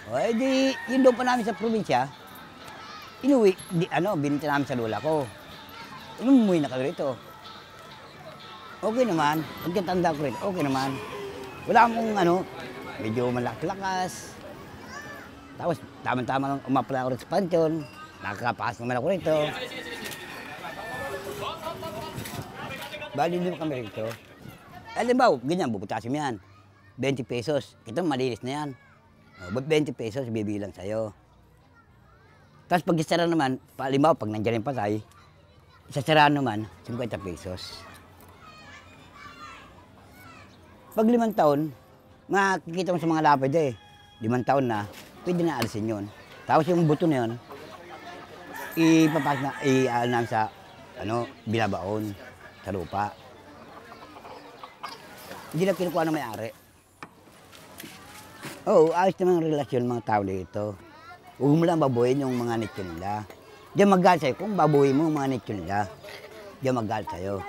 O, eh di, yun doon pa namin sa probinsya, inuwi, binenta namin sa lola ko. Umuwi na kami rito. Okay naman, pagkatanda ko rin, okay naman. Wala akong medyo malakas-lakas. Tapos, tama-tama lang umapala ako rin sa pansyon. Nakakapakas naman ako rito. Bali, hindi kami rito. Alam ba, ganyan, bubutasin mo yan. 20 pesos. Ito, malinis na yan. 20 pesos, bibilang sa'yo. Tapos pag isara naman, halimbawa, pag nandiyan yung pasay, isasaraan naman, 50 pesos. Pag 5 taon, makikita mo sa mga lapid 5 taon na, pwede na alisin yun. Tapos yung buto na yun, ipapasok na, sa, binabaon, sa lupa. Hindi na kinukuha ng may-ari. Oo, ayos naman ang relasyon ng mga tao dito. Huwag mo lang babuhin yung mga nityo nila. Diyan mag-galit sa'yo kung babuhin mo yung mga nityo nila. Diyan mag-galit sa'yo.